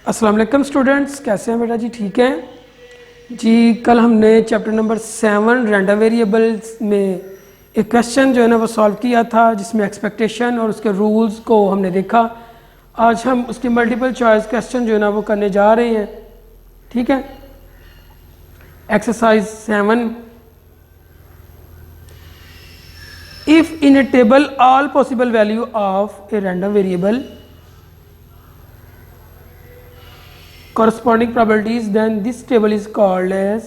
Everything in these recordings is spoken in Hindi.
अस्सलाम वालेकुम स्टूडेंट्स, कैसे हैं बेटा जी? ठीक हैं जी। कल हमने चैप्टर नंबर 7 रैंडम वेरिएबल्स में एक क्वेश्चन जो है ना वो सॉल्व किया था, जिसमें एक्सपेक्टेशन और उसके रूल्स को हमने देखा। आज हम उसकी मल्टीपल चॉइस क्वेश्चन जो है ना वो करने जा रहे हैं। ठीक है, exercise 7। If in A table all possible value of A random variable corresponding probabilities then this table is called as,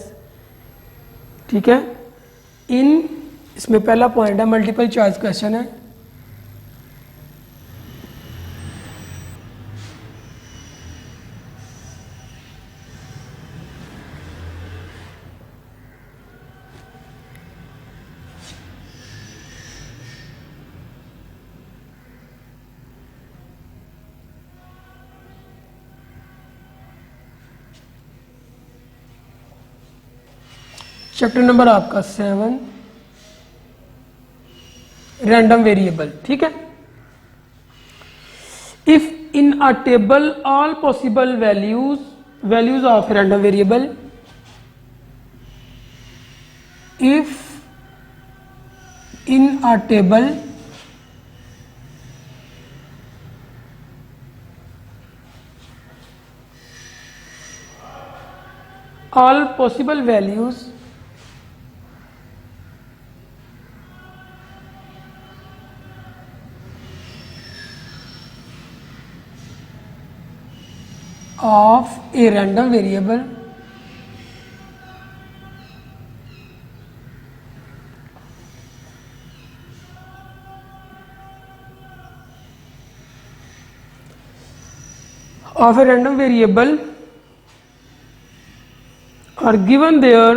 ठीक है। इन इसमें पहला पॉइंट है मल्टीपल चॉइस क्वेश्चन है। चैप्टर नंबर आपका 7 रैंडम वेरिएबल। ठीक है। If in a table all possible values of random variable, if in a table all possible values of a random variable are given their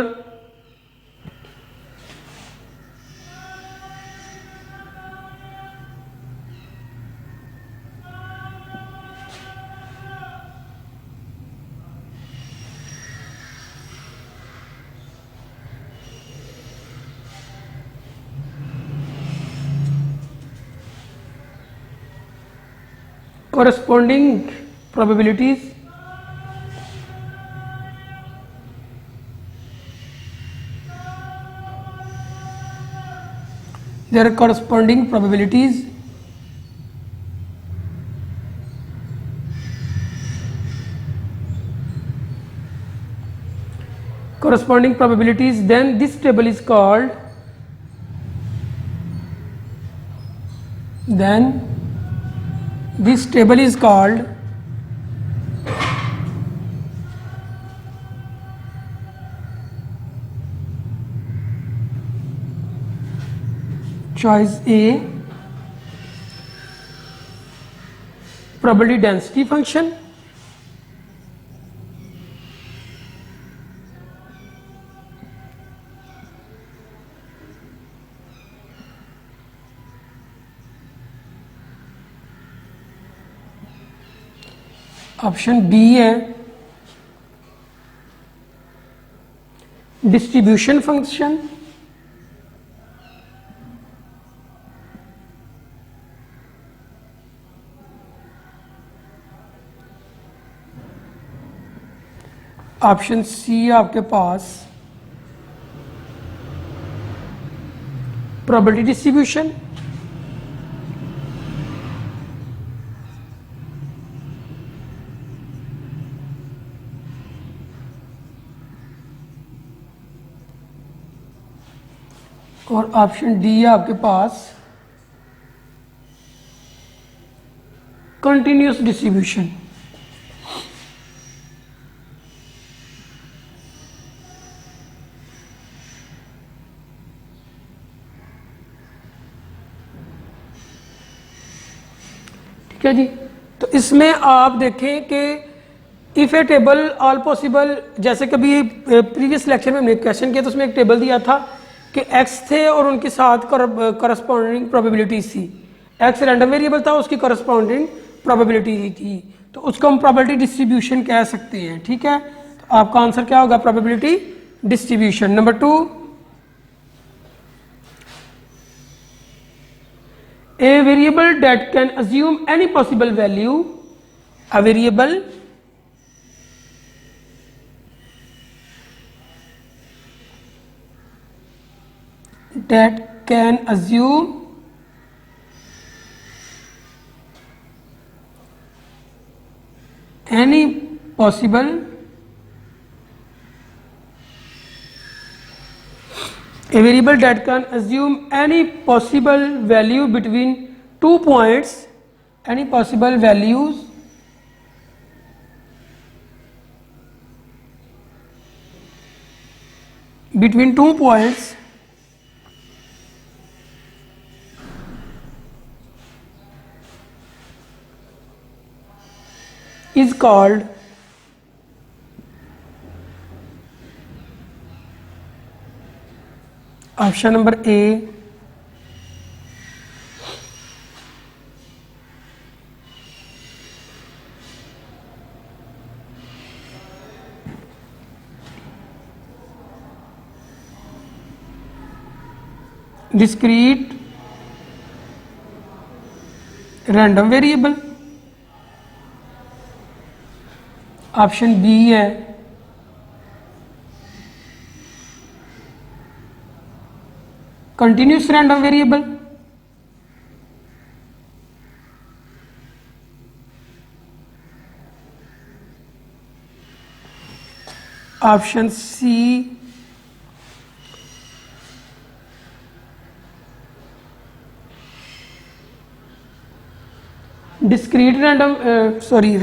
corresponding probabilities then this table is called choice A probability density function, option B है डिस्ट्रीब्यूशन फंक्शन, ऑप्शन सी आपके पास प्रोबेबिलिटी डिस्ट्रीब्यूशन, और ऑप्शन डी है आपके पास कंटिन्यूस डिस्ट्रीब्यूशन। ठीक है जी। तो इसमें आप देखें कि if A table all possible, जैसे कभी प्रीवियस लेक्चर में हमने क्वेश्चन किया तो उसमें एक टेबल दिया था कि x थे और उनके साथ करस्पॉन्डिंग प्रोबेबिलिटी थी। x रैंडम वेरिएबल था, उसकी करस्पॉन्डिंग प्रोबेबिलिटी थी, तो उसको हम प्रोबेबिलिटी डिस्ट्रीब्यूशन कह सकते हैं। ठीक है, तो आपका आंसर क्या होगा? Probability distribution. Number 2, a variable that can assume any possible value, a variable that can assume any possible a variable that can assume any possible value between 2 points, any possible values between 2 points is called option number A discrete random variable, option B है continuous random variable, option C discrete random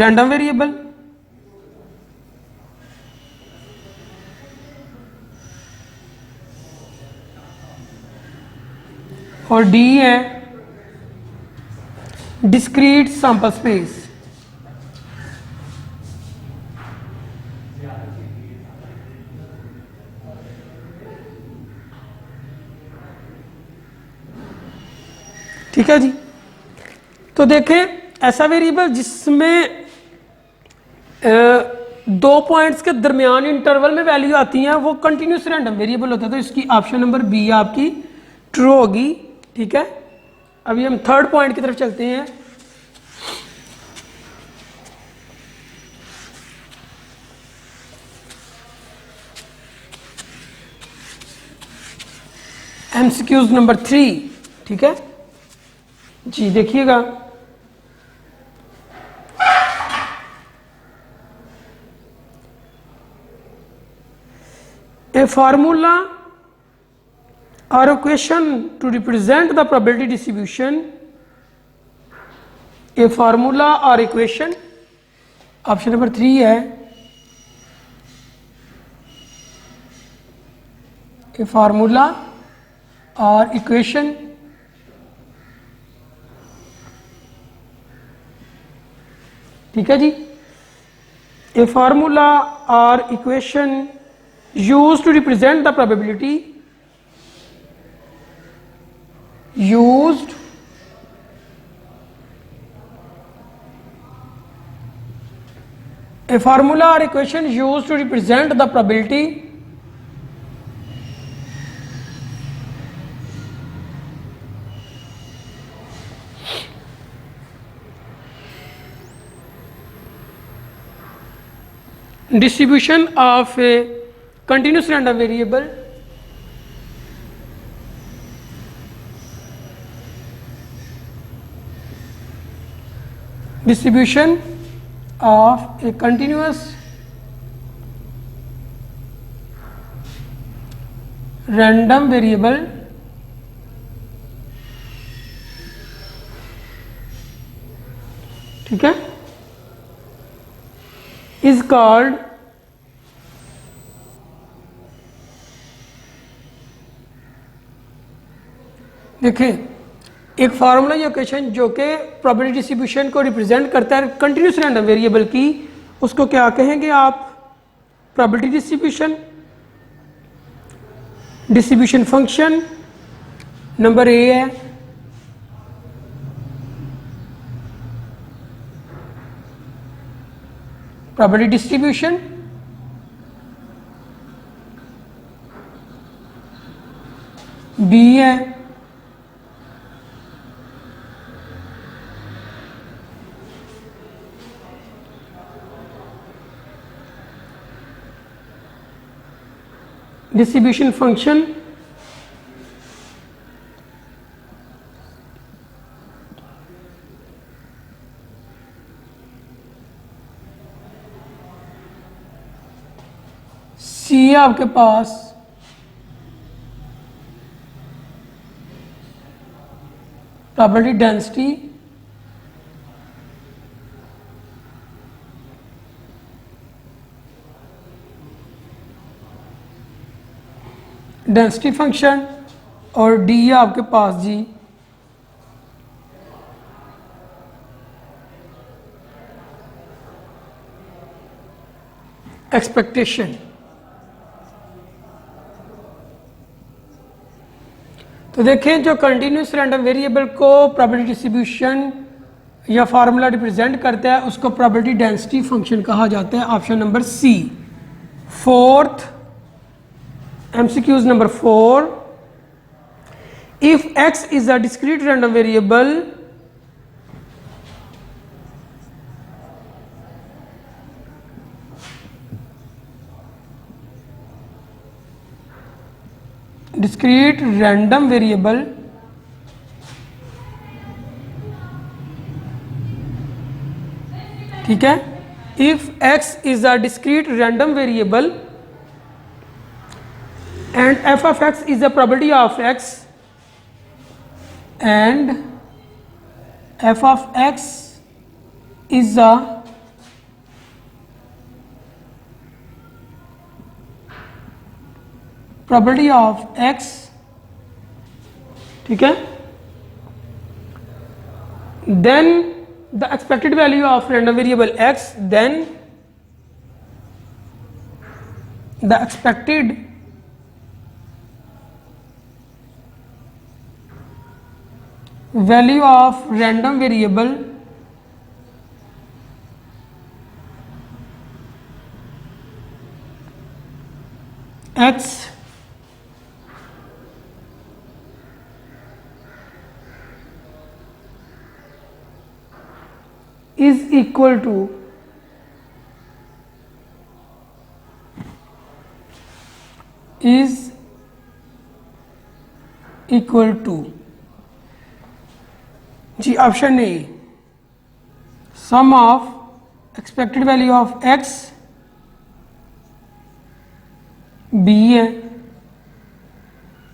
random variable, और डी है डिस्क्रीट सैंपल स्पेस। ठीक है जी। तो देखें ऐसा वेरिएबल जिसमें 2 पॉइंट्स के दरमियान इंटरवल में वैल्यू आती हैं वो कंटिन्यूस रैंडम वेरिएबल होता है, तो इसकी ऑप्शन नंबर बी आपकी ट्रू होगी। ठीक है, अभी हम थर्ड पॉइंट की तरफ चलते हैं। MCQs number 3। ठीक है जी, देखिएगा a formula or equation to represent the probability distribution, a formula or equation, option number 3 है a formula or equation ठीक है जी। a formula or equation used to represent the probability, used a formula or equation used to represent the probability distribution of a continuous random variable distribution of a continuous random variable ठीक है is called देखिए एक फार्मूला या इक्वेशन जो कि प्रोबेबिलिटी डिस्ट्रीब्यूशन को रिप्रेजेंट करता है कंटिन्यूस रैंडम वेरिएबल की, उसको क्या कहेंगे आप? Probability distribution. Distribution function number A है प्रोबेबिलिटी डिस्ट्रीब्यूशन, बी है डिस्ट्रीब्यूशन फंक्शन, सी है आपके पास प्रॉपर्टी डेंसिटी, डेंसिटी फंक्शन, और डी है आपके पास जी एक्सपेक्टेशन। तो देखें जो कंटिन्यूस रैंडम वेरिएबल को प्रोबेबिलिटी डिस्ट्रीब्यूशन या फार्मूला रिप्रेजेंट करता है उसको प्रोबेबिलिटी डेंसिटी फंक्शन कहा जाता है। Option number C. Fourth MCQs number 4, if x is a discrete random variable ठीक है, if x is a discrete random variable and f of x is the probability of x and f of x is the probability of x, ठीक है, then the expected value of random variable x, then the expected value of random variable x is equal to जी option A sum of expected value of x, B है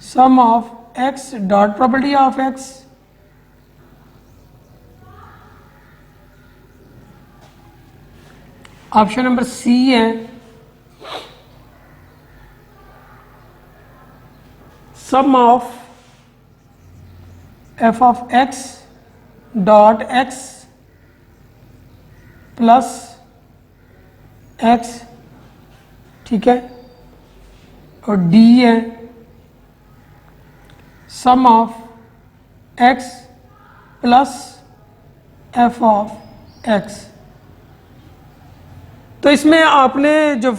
sum of x dot probability of x, option number C है sum of f of x dot x plus x, ठीक है, और d है sum of x plus f of x। तो इसमें आपने जो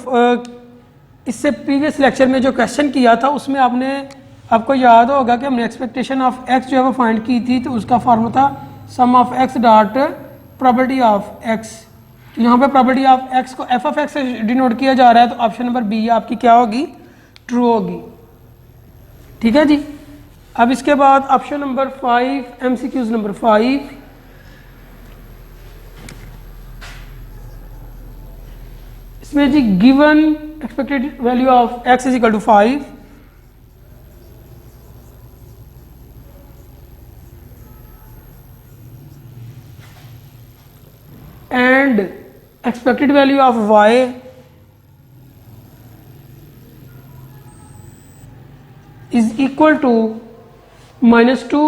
इससे प्रीवियस लेक्चर में जो क्वेश्चन किया था उसमें आपको याद होगा कि हमने एक्सपेक्टेशन ऑफ x जो है वो फाइंड की थी, तो उसका फार्मूला था sum of x dot probability of x। तो यहाँ पे प्रोबेबिलिटी ऑफ x को f ऑफ x से डिनोट किया जा रहा है, तो ऑप्शन नंबर बी आपकी क्या होगी, ट्रू होगी, ठीक है जी। अब इसके बाद ऑप्शन नंबर 5 MCQs नंबर 5, इसमें जी given expected value of x is equal to 5 and expected value of y is equal to -2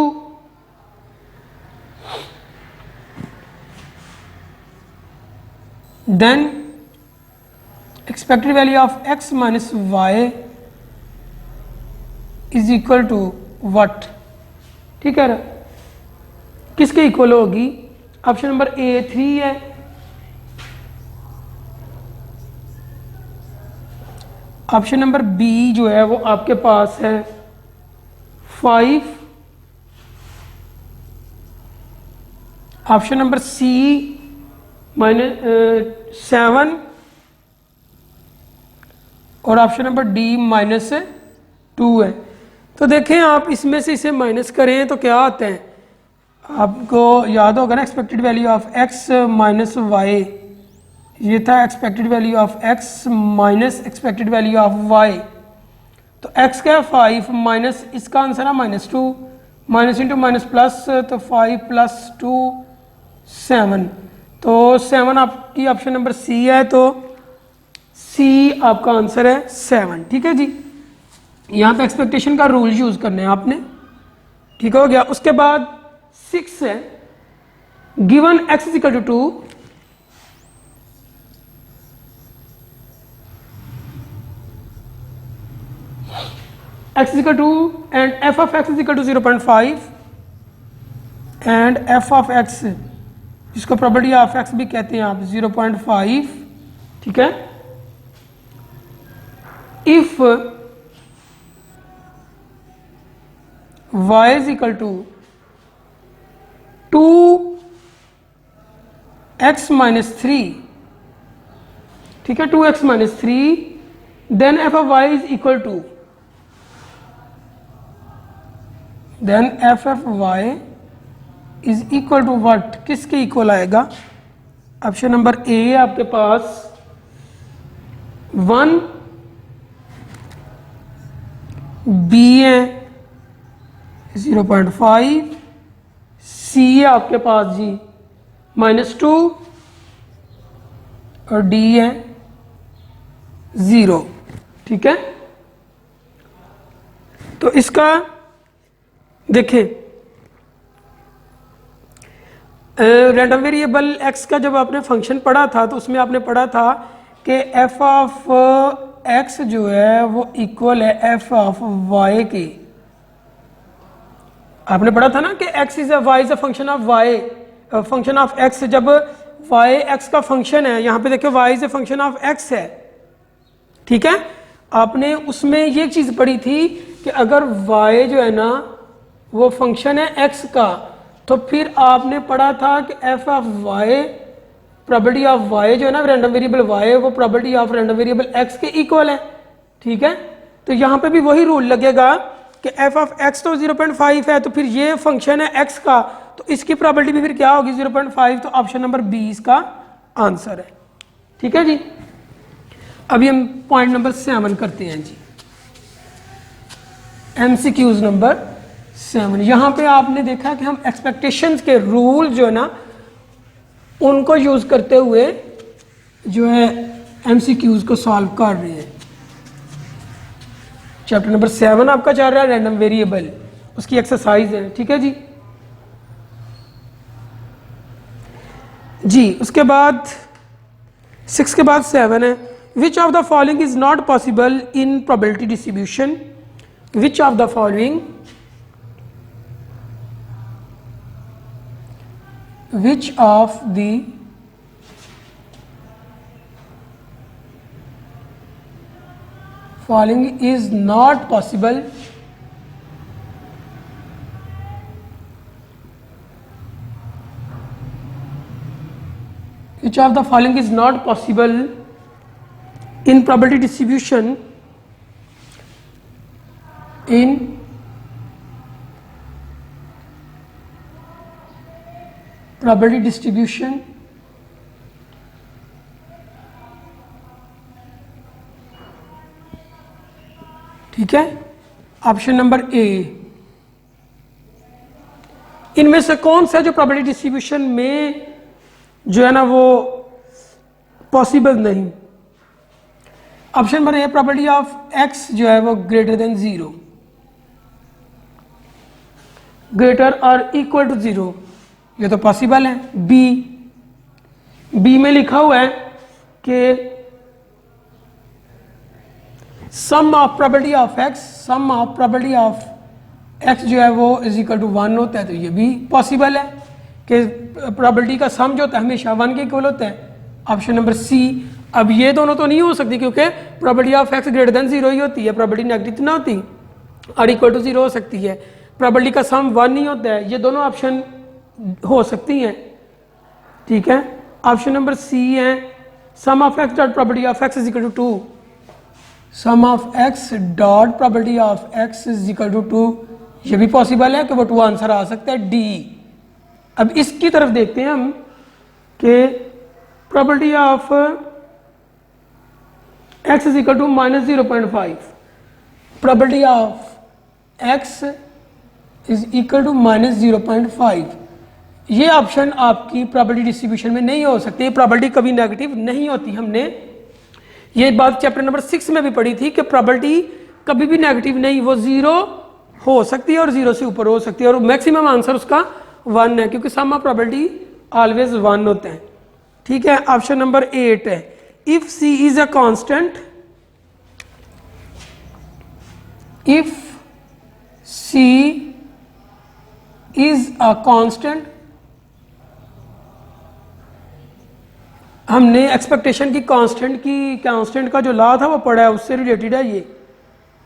then expected value of x minus y is equal to what, ठीक है, किसके इक्वल होगी, ऑप्शन नंबर ए 3 है, ऑप्शन नंबर बी जो है वो आपके पास है 5, ऑप्शन नंबर सी -7 और ऑप्शन नंबर डी -2 है। तो देखें आप इसमें से इसे माइनस करें तो क्या आता है, आपको याद होगा ना expected value of x minus Y ये था expected value of x minus expected value of y। तो x क्या है 5 माइनस इसका आंसर है -2, माइनस इंटू माइनस प्लस, तो 5 प्लस 2 7। तो 7 आपकी ऑप्शन नंबर सी है, तो सी आपका आंसर है 7। ठीक है जी, यहाँ पे एक्सपेक्टेशन का रूल यूज करने हैं आपने। ठीक हो गया। उसके बाद 6 है, given x is equal to 2, x is equal to and f of x is equal to 0.5 and f of x जिसको प्रॉपर्टी ऑफ x भी कहते हैं आप 0.5। ठीक है, if y is equal to 2x minus 3, ठीक है 2x minus 3, then f of y is equal to, then f of y is equal to what, किसके इक्वल आएगा? ऑप्शन नंबर ए आपके पास 1, बी है 0.5, सी है आपके पास जी -2 और डी है 0। ठीक है, तो इसका देखें रैंडम वेरिएबल x का जब आपने फंक्शन पढ़ा था तो उसमें आपने पढ़ा था कि f ऑफ x जो है वो इक्वल है f ऑफ y के। आपने पढ़ा था ना कि x is y is a function of y, function of x। जब y x का फंक्शन है, यहाँ पे देखिए y is a function of x है। ठीक है, आपने उसमें ये चीज पढ़ी थी कि अगर y जो है ना वो फंक्शन है x का, तो फिर आपने पढ़ा था कि f of y, property of y जो है ना रैंडम वेरिएबल y, वो property of random variable x के इक्वल है। ठीक है, तो यहाँ पे भी वही रूल लगेगा कि f ऑफ x तो 0.5 है, तो फिर ये फंक्शन है x का, तो इसकी प्रॉपर्टी भी फिर क्या होगी 0.5। तो ऑप्शन नंबर बी इसका आंसर है। ठीक है जी, अभी हम पॉइंट नंबर 7 करते हैं जी, MCQs नंबर 7। यहाँ पे आपने देखा कि हम एक्सपेक्टेशंस के रूल जो है ना उनको यूज करते हुए जो है MCQs को सॉल्व कर रहे हैं। चैप्टर नंबर 7 आपका चल रहा है रैंडम वेरिएबल, उसकी एक्सरसाइज है। ठीक है जी, उसके बाद 6 के बाद 7 है, which of the following is not possible in probability distribution, which of the following, which of the following is not possible which of the following is not possible in probability distribution in probability distribution ठीक है, ऑप्शन नंबर ए। इनमें से कौन सा जो प्रोबेबिलिटी डिस्ट्रीब्यूशन में जो है ना वो पॉसिबल नहीं? Option number A, probability of x जो है वो ग्रेटर देन 0, ग्रेटर और इक्वल टू 0, ये तो पॉसिबल है। बी में लिखा हुआ है कि sum of probability of x, sum of probability of x जो है वो इज इक्वल टू 1 होता है, तो ये भी पॉसिबल है कि प्रोबेबिलिटी का सम जो होता है हमेशा 1 के इक्वल होता है। Option number C. अब ये दोनों तो नहीं हो सकती क्योंकि probability of x greater than 0 ही होती है, प्रोबेबिलिटी नेगेटिव ना होती, और इक्वल टू 0 हो सकती है। प्रोबेबिलिटी का सम 1 नहीं होता है, ये दोनों ऑप्शन हो सकती हैं। ठीक है, ऑप्शन नंबर सी है, sum of x dot probability of x is equal to 2, sum of x dot probability of x is equal to 2, ये भी पॉसिबल है कि वो 2 आंसर आ सकता है डी। अब इसकी तरफ देखते हैं हम कि probability of x is equal to minus 0.5, probability of x is equal to minus 0.5, ये ऑप्शन आपकी प्रोबेबिलिटी डिस्ट्रीब्यूशन में नहीं हो सकती, प्रोबेबिलिटी कभी नेगेटिव नहीं होती। हमने ये बात चैप्टर नंबर 6 में भी पढ़ी थी कि प्रोबेबिलिटी कभी भी नेगेटिव नहीं, वो 0 हो सकती है और 0 से ऊपर हो सकती है, और मैक्सिमम आंसर उसका 1 है, क्योंकि सम ऑफ प्रोबेबिलिटी ऑलवेज 1 होते हैं। ठीक है, ऑप्शन नंबर 8 है, if C is a constant, if C is a constant, हमने एक्सपेक्टेशन की कांस्टेंट का जो लॉ था वो पढ़ा है, उससे रिलेटेड है ये।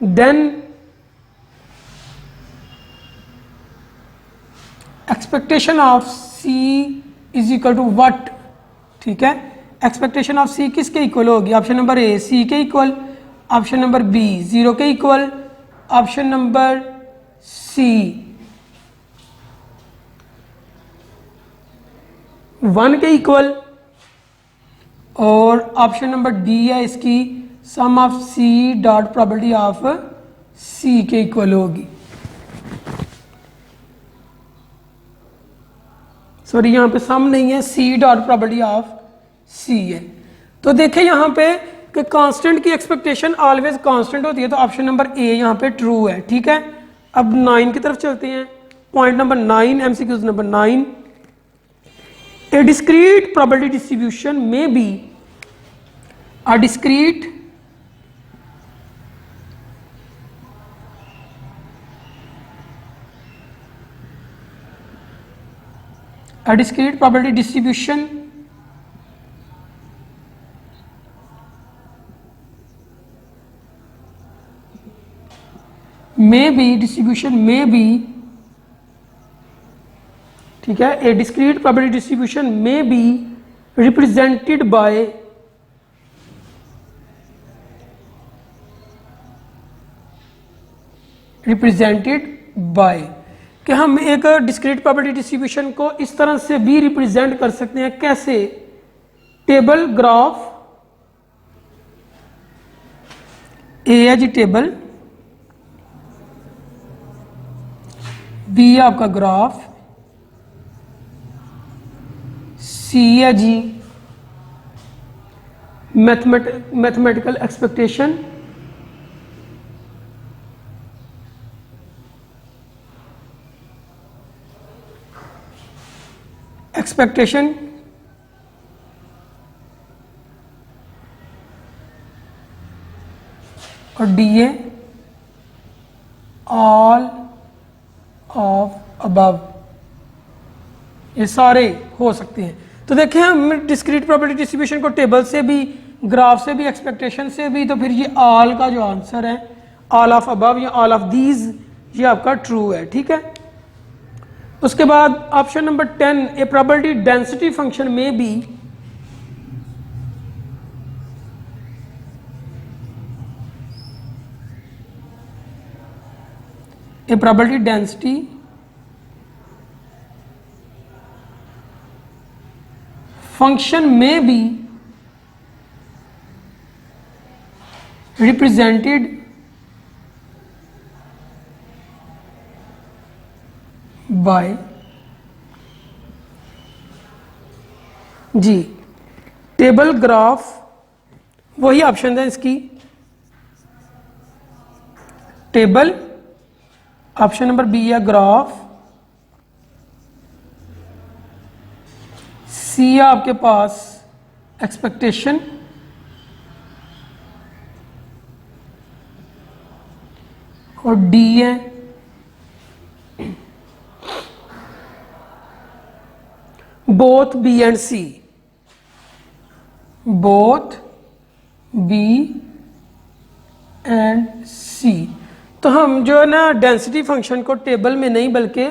Then expectation of C is equal to what, ठीक है, एक्सपेक्टेशन ऑफ सी किसके इक्वल होगी? ऑप्शन नंबर ए सी के इक्वल, ऑप्शन नंबर बी 0 के इक्वल, ऑप्शन नंबर सी 1 के इक्वल, और ऑप्शन नंबर डी है इसकी sum of C dot probability of C के इक्वल होगी। सॉरी, यहां पे सम नहीं है, C dot probability of C है। तो देखें यहां पे कि कांस्टेंट की एक्सपेक्टेशन ऑलवेज कांस्टेंट होती है, तो ऑप्शन नंबर ए यहां पे ट्रू है। ठीक है, अब 9 की तरफ चलते हैं। Point number 9, MCQs number 9, a discrete probability distribution may be a discrete probability distribution may be, ठीक है, ए डिस्क्रीट प्रोबेबिलिटी डिस्ट्रीब्यूशन में बी रिप्रेजेंटेड बाय कि हम एक डिस्क्रीट प्रोबेबिलिटी डिस्ट्रीब्यूशन को इस तरह से भी रिप्रेजेंट कर सकते हैं। कैसे? टेबल ग्राफ, ए है जी टेबल, बी है आपका ग्राफ, सी है जी मैथमेटिकल एक्सपेक्टेशन, और डी है ऑल ऑफ अबव। ये सारे हो सकते हैं। तो देखें हम डिस्क्रीट प्रोबेबिलिटी डिस्ट्रीब्यूशन को टेबल से भी, ग्राफ से भी, एक्सपेक्टेशन से भी, तो फिर ये ऑल का जो आंसर है, ऑल ऑफ अबव या ऑल ऑफ दीज, ये आपका ट्रू है। ठीक है, उसके बाद option number 10, a probability density function may be a probability density function may be represented by जी टेबल ग्राफ, वही ऑप्शन है इसकी, टेबल, ऑप्शन नंबर बी है ग्राफ, सी है आपके पास एक्सपेक्टेशन, और डी है both B and C, both B and C. तो हम जो है ना डेंसिटी फंक्शन को टेबल में नहीं बल्कि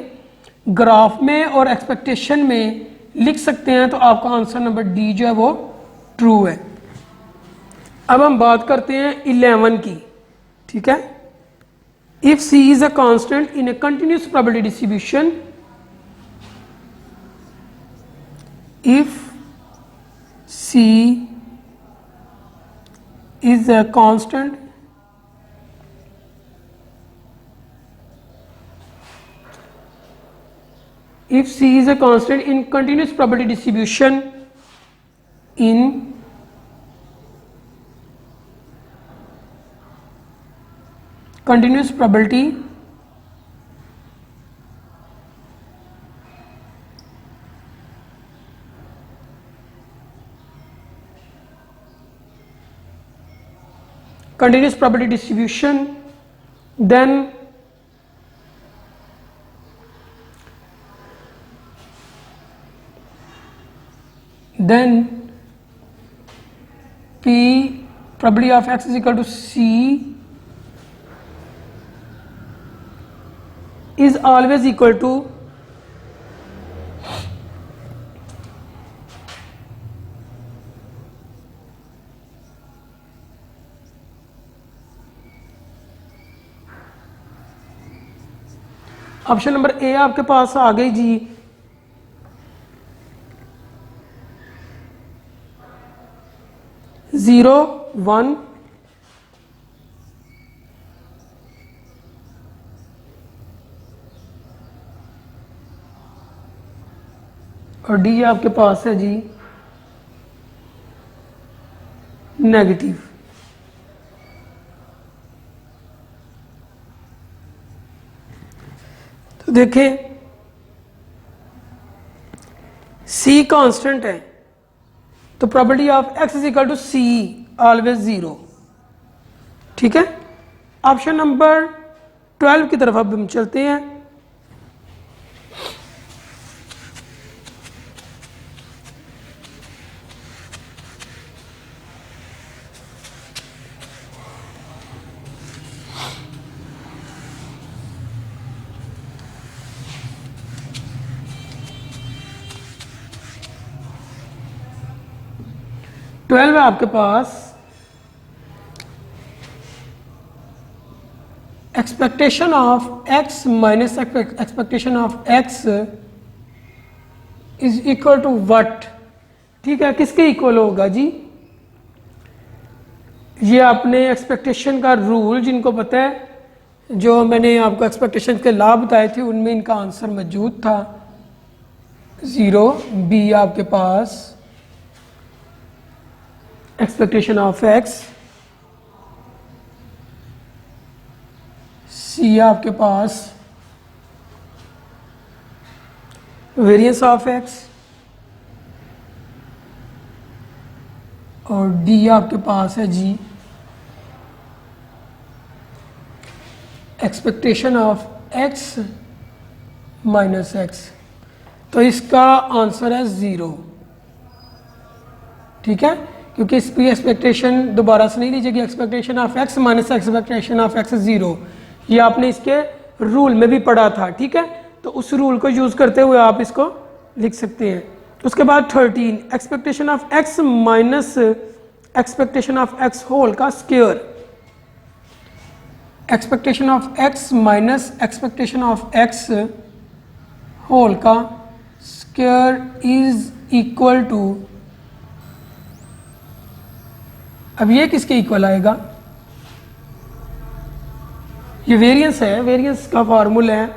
ग्राफ में और एक्सपेक्टेशन में लिख सकते हैं, तो आपका आंसर नंबर डी जो है वो ट्रू है। अब हम बात करते हैं 11 की। ठीक है, if C is a constant in a continuous probability distribution, if C is a constant if C is a constant in continuous probability distribution in continuous probability distribution, then P probability of x is equal to C is always equal to option number ए आपके पास आ गई जी। जीरो वन और डी आपके पास है जी नेगेटिव। तो देखें C कांस्टेंट है तो probability of x is equal to C always 0। ठीक है, ऑप्शन नंबर 12 की तरफ अब हम चलते हैं। ट्वेल्व है आपके पास expectation of x minus expectation of x is equal to what. ठीक है, किसके इक्वल होगा जी? ये आपने एक्सपेक्टेशन का रूल जिनको पता है, जो मैंने आपको एक्सपेक्टेशन के लॉ बताए थे उनमें इनका आंसर मौजूद था। 0 बी आपके पास एक्सपेक्टेशन ऑफ x, C आपके पास वेरिएंस ऑफ x और D आपके पास है जी expectation of x minus x। तो इसका आंसर है 0। ठीक है, क्योंकि इसकी एक्सपेक्टेशन दोबारा से नहीं लीजिएगी। Expectation of x minus expectation of x 0, ये आपने इसके रूल में भी पढ़ा था। ठीक है, तो उस रूल को यूज करते हुए आप इसको लिख सकते हैं। उसके बाद 13 expectation of x minus expectation of x whole का square. Expectation of x minus expectation of x whole का स्क्वायर इज इक्वल टू, अब ये किसके इक्वल आएगा? ये वेरिएंस है, वेरिएंस का फॉर्मूला है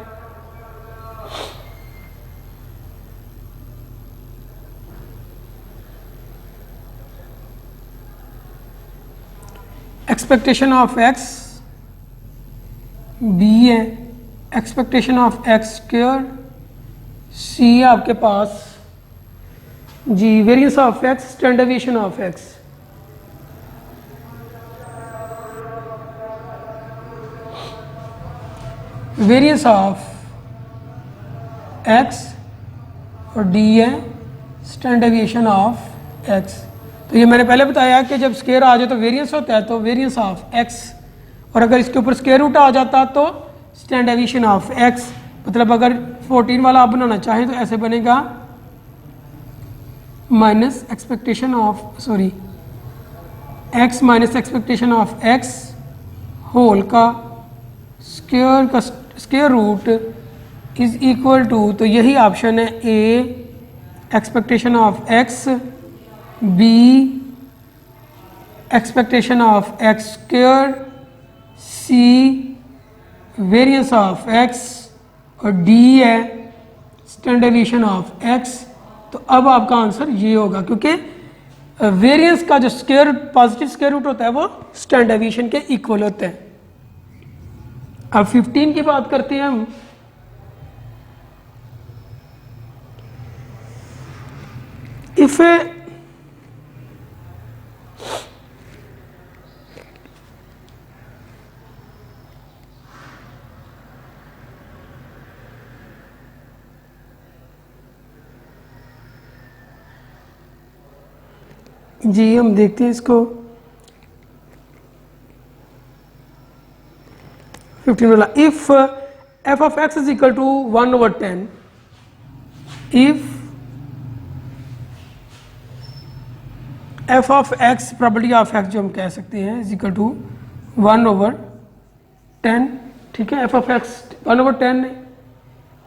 एक्सपेक्टेशन ऑफ x b है, expectation of x square c आपके पास जी variance of x standard deviation of x। Variance of x और d है स्टैंडर्ड डेविएशन ऑफ x। तो ये मैंने पहले बताया कि जब स्क्वायर आ जाए तो वेरिएंस होता है, तो वेरिएंस ऑफ x, और अगर इसके ऊपर स्क्वायर रूट आ जाता तो स्टैंडर्ड डेविएशन ऑफ x। मतलब अगर 14 वाला आप बनाना चाहें तो ऐसे बनेगा minus expectation of x minus expectation of x whole का square root is equal to, तो यही ऑप्शन है A expectation of x B expectation of x square, C variance of x और डी है स्टैंडर्ड डेविएशन ऑफ एक्स। तो अब आपका आंसर ये होगा, क्योंकि वेरिएंस का जो स्क्वायर पॉजिटिव स्क्वायर रूट होता है वो स्टैंडर्ड डेविएशन के इक्वल होता है। अब 15 की बात करते हैं हम। इफ जी हम देखते हैं इसको 15 वाला। If f of x is equal to 1/10, if f of x property of x जो हम कह सकते हैं इज इक्वल टू 1/10, ठीक है। एफ ऑफ एक्स 1/10 है,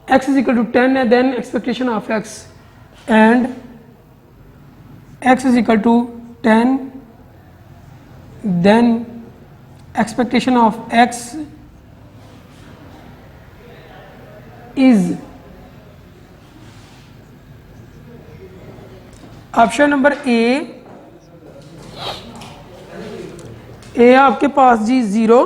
एक्स इज इक्वल टू 10 है, then expectation of x and x is equal to 10, then expectation of x is option number ए आपके पास जी 0,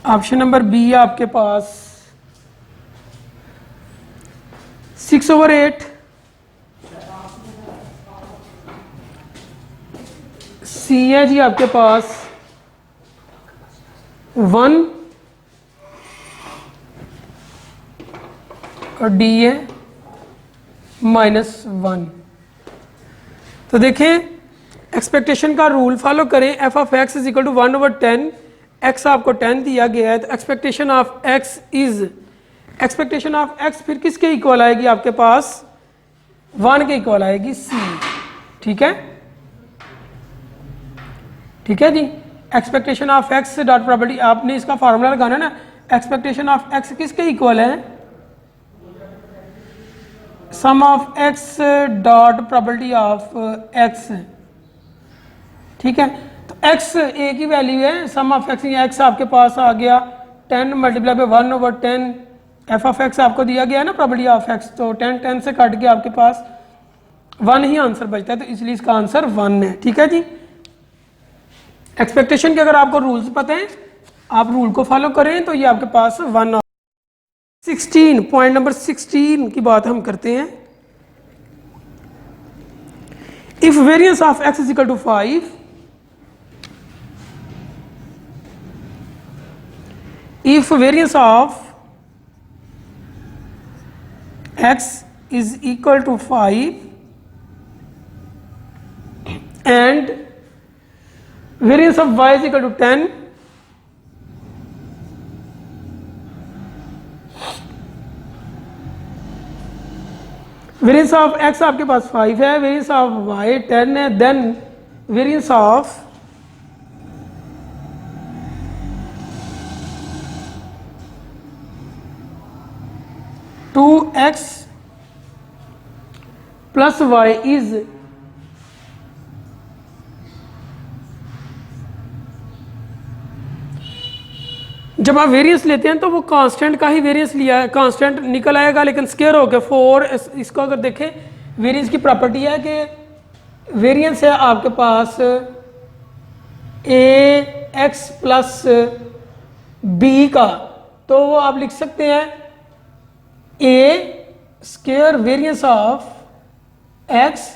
ऑप्शन नंबर बी आपके पास 6/8, सी है जी आपके पास 1 और डी है -1। तो देखें एक्सपेक्टेशन का रूल फॉलो करें। F of x is equal to 1/10, x आपको 10 दिया गया है, तो expectation of x is, expectation of x फिर किसके इक्वल आएगी आपके पास, 1 के इक्वल आएगी, सी, ठीक है, ठीक है जी। Expectation of x dot property, आपने इसका फॉर्मूला लगाना ना, एक्सपेक्टेशन ऑफ एक्स किसके इक्वल है, sum of x dot property of x, ठीक है। तो एक्स ए की वैल्यू है, सम ऑफ एक्स, एक्स आपके पास आ गया 10 multiply by 1/10, F of x आपको दिया गया है ना प्रॉपर्टी ऑफ एक्स, तो 10 से कट के आपके पास 1 ही आंसर बचता है, तो इसलिए इसका आंसर 1 है, ठीक है जी। एक्सपेक्टेशन के अगर आपको रूल्स पता है, आप रूल को फॉलो करें तो ये आपके पास 1। 16 पॉइंट नंबर 16 की बात हम करते हैं। If variance of x is equal to 5, if variance of x is equal to 5 and variance of y is equal to 10, variance of x आपके पास 5 है, वेरिएंस ऑफ y 10 है, then variance of two x plus y is जब आप वेरिएंस लेते हैं तो वो कांस्टेंट का ही वेरिएंस लिया है, कांस्टेंट निकल आएगा लेकिन स्क्वायर हो गया 4। इसको अगर देखें वेरिएंस की प्रॉपर्टी है कि वेरिएंस है आपके पास ए एक्स प्लस बी का, तो वो आप लिख सकते हैं a square variance of x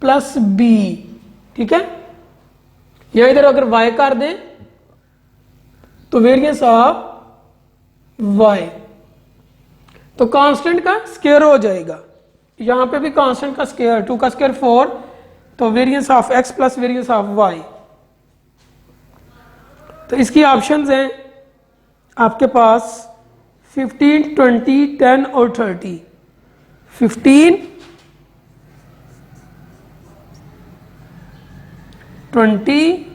plus b, ठीक है। या इधर अगर वाई कर दें तो वेरिएंस ऑफ वाई, तो कांस्टेंट का स्क्वायर हो जाएगा। यहां पे भी कांस्टेंट का स्क्वायर, 2 का स्क्वायर 4, तो variance of x plus variance of Y. तो इसकी ऑप्शंस हैं आपके पास 15, 20, 10 और 30। 15, 20,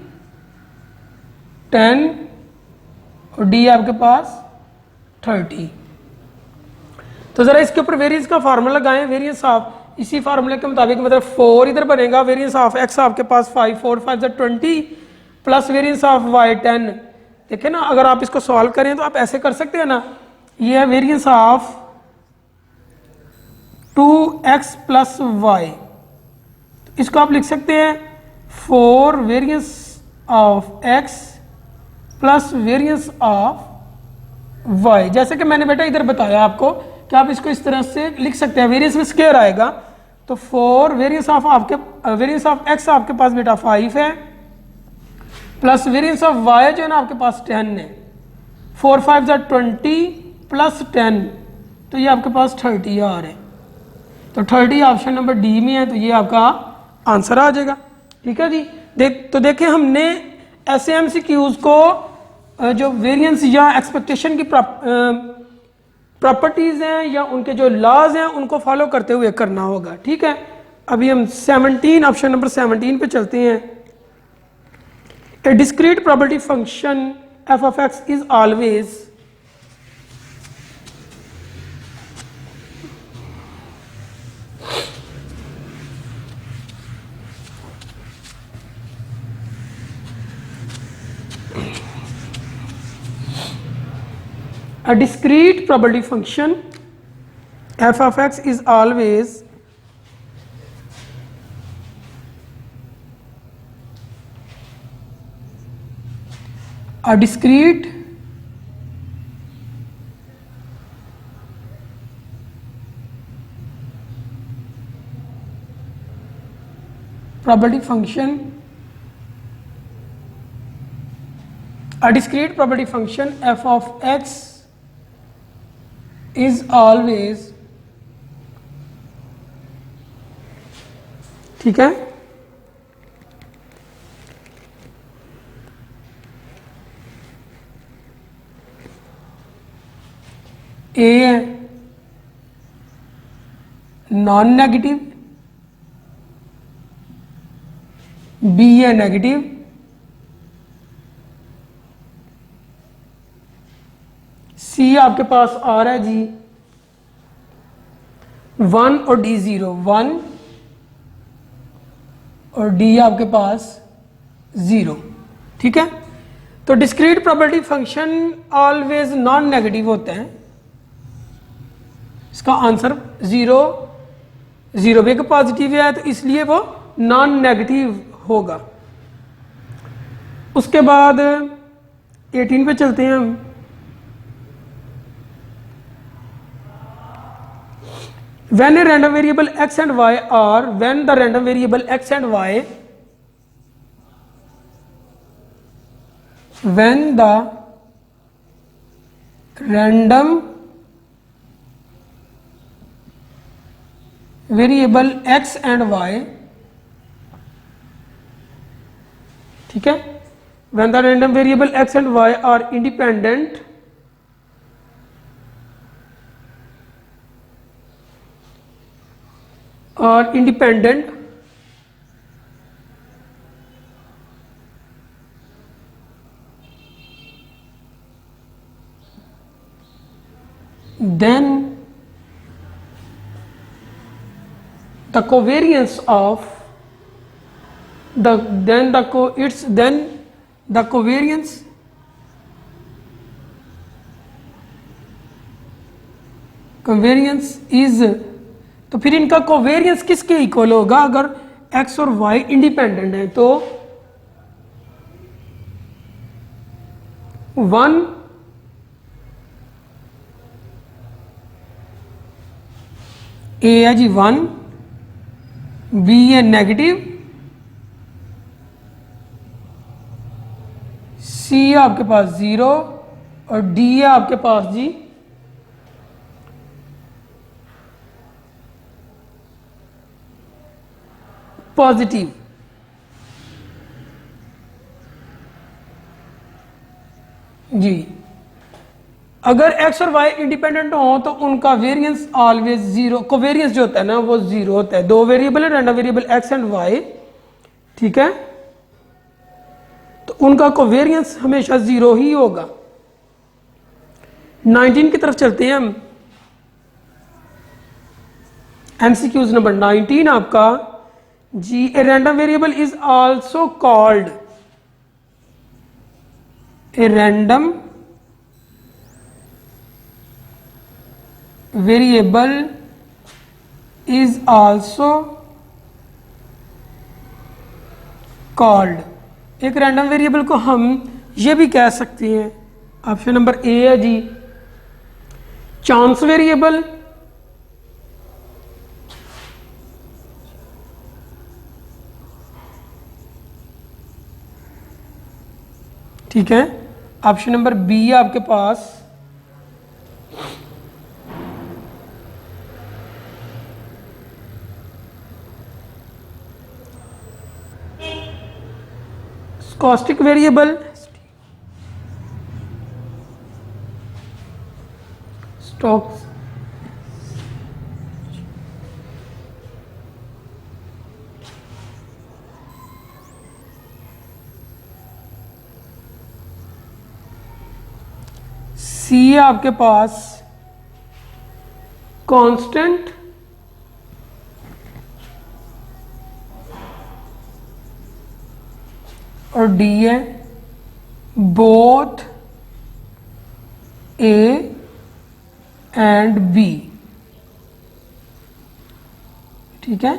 10 और डी आपके पास 30। तो तो ज़रा इसके ऊपर वेरिएंस का फार्मूला लगाएं। वेरिएंस ऑफ इसी फार्मूले के मुताबिक मतलब 4 इधर बनेगा, वेरिएंस ऑफ एक्स आपके पास 5, 4 5 20 प्लस वेरिएंस ऑफ वाई 10। देखें ना, अगर आप इसको सॉल्व करें तो आप ऐसे कर सकते हैं ना, ये है variance of 2x plus Y, इसको आप लिख सकते हैं 4 variance of x plus variance of y। जैसे कि मैंने बेटा इधर बताया आपको कि आप इसको इस तरह से लिख सकते हैं, वेरिएंस में स्क्वायर आएगा तो 4 वेरिएंस ऑफ x आपके पास बेटा 5 है प्लस वेरिएंस ऑफ y जो है ना आपके पास 10 है। 4 5 20 प्लस 10 तो ये आपके पास 30 आ रहा है। तो 30 ऑप्शन नंबर डी में है, तो ये आपका आंसर आ जाएगा। ठीक है जी। तो देखें हमने ऐसे एमसीक्यूज को जो वेरिएंस या एक्सपेक्टेशन की प्रॉपर्टीज हैं या उनके जो लॉज हैं उनको फॉलो करते हुए करना होगा। ठीक है, अभी हम 17 ऑप्शन नंबर 17 पे चलते हैं। A discrete property function f of x is always a discrete probability function f of x is always a discrete probability function, a discrete probability function f of x is always, ठीक है, ए है नॉन नेगेटिव, बी है नेगेटिव, सी आपके पास आ रहा है जी 1 और डी 0, 1 और डी आपके पास 0। ठीक है, तो discrete probability function always non negative होते हैं। इसका आंसर 0 0 भी पॉजिटिव है तो इसलिए वो नॉन नेगेटिव होगा। उसके बाद 18 पे चलते हैं हम। When a random variable x and y or when the random variable x and y, when the random variable x and y, ठीक है, when the random variable x and y are independent or independent then the covariance of the covariance is, तो फिर इनका कोवेरियंस किसके इक्वल होगा? अगर x और y इंडिपेंडेंट है तो 1 ए है जी 1, बी है नेगेटिव, सी है आपके पास 0 और डी है आपके पास जी पॉजिटिव। जी अगर x और y इंडिपेंडेंट हो तो उनका वेरिएंस ऑलवेज 0, कोवेरियंस जो होता है ना वो 0 होता है। दो वेरिएबल है, random variable x and y, ठीक है, तो उनका कोवेरियंस हमेशा 0 ही होगा। 19 की तरफ चलते हैं हम। MCQs नंबर 19 आपका जी, a random variable is also called, a random variable is also called, एक रैंडम वेरिएबल को हम ये भी कह सकते हैं, ऑप्शन नंबर ए है जी, चांस वेरिएबल, ठीक है। ऑप्शन नंबर बी है आपके पास स्टोकेस्टिक वेरिएबल, स्टॉक्स, सी है आपके पास कांस्टेंट, और डी है बोथ ए एंड बी, ठीक है।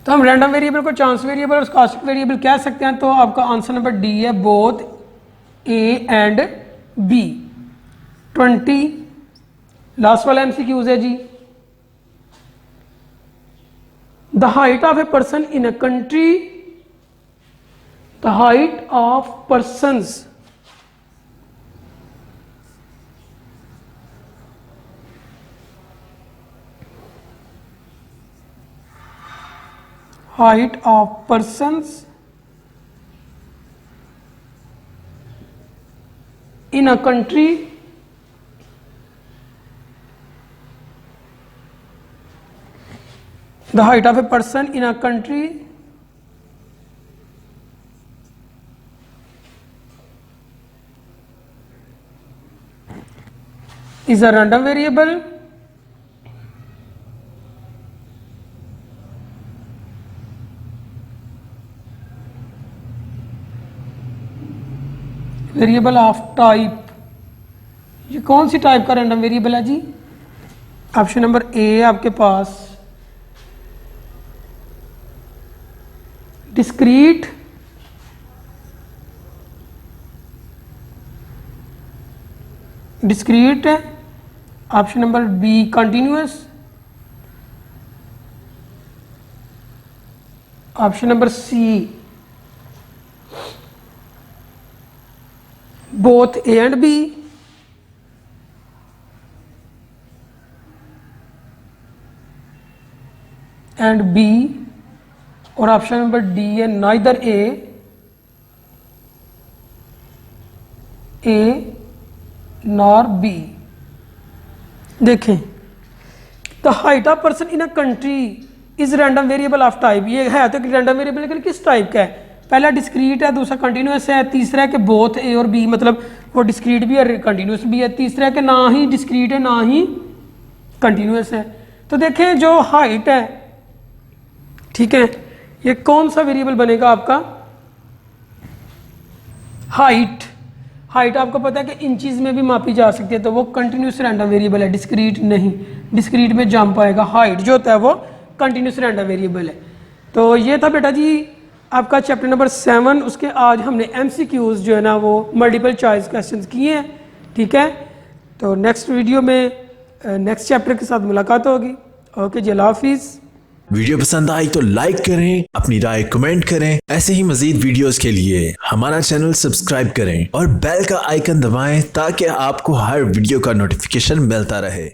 तो हम रैंडम वेरिएबल को चांस वेरिएबल और स्टोकेस्टिक वेरिएबल कह सकते हैं, तो आपका आंसर नंबर डी है both A and B. 20 last वाला MCQs है जी, the height of a person in a country, the height of persons, height of persons in a country the height of a person in a country is a random variable variable of type, ये कौन सी टाइप का रैंडम वेरिएबल है जी? ऑप्शन नंबर ए है आपके पास डिस्क्रीट, डिस्क्रीट है। Option number B continuous, option number C both A and B, and B, और ऑप्शन नंबर डी है नाइदर ए नॉर बी। देखें, the height of person in a country is random variable of type, ये है तो रैंडम वेरिएबल, लेकिन किस टाइप का है? पहला डिस्क्रीट है, दूसरा कंटिन्यूअस है, तीसरा है कि बोथ ए और बी, मतलब वो डिस्क्रीट भी है कंटिन्यूअस भी है, तीसरा है कि ना ही डिस्क्रीट है ना ही कंटिन्यूअस है। तो देखें जो हाइट है, ठीक है, ये कौन सा वेरिएबल बनेगा आपका? हाइट, हाइट आपको पता है कि इंचीज में भी मापी जा सकती है, तो वो कंटिन्यूअस रैंडम वेरिएबल है, डिस्क्रीट नहीं, डिस्क्रीट में जंप आएगा। हाइट जो होता है वो कंटिन्यूअस रैंडम वेरिएबल है। तो ये था बेटा जी आपका चैप्टर नंबर 7, उसके आज हमने MCQs जो है ना वो मल्टीपल चॉइस क्वेश्चंस किए हैं, ठीक है। तो नेक्स्ट वीडियो में नेक्स्ट चैप्टर के साथ मुलाकात होगी। ओके जी, अल्लाह हाफिज़। वीडियो पसंद आई तो लाइक करें, अपनी राय कमेंट करें। ऐसे ही मजीद वीडियोस के लिए हमारा चैनल सब्सक्राइब करें और बेल का आइकन दबाएं ताकि आपको हर वीडियो का नोटिफिकेशन मिलता रहे।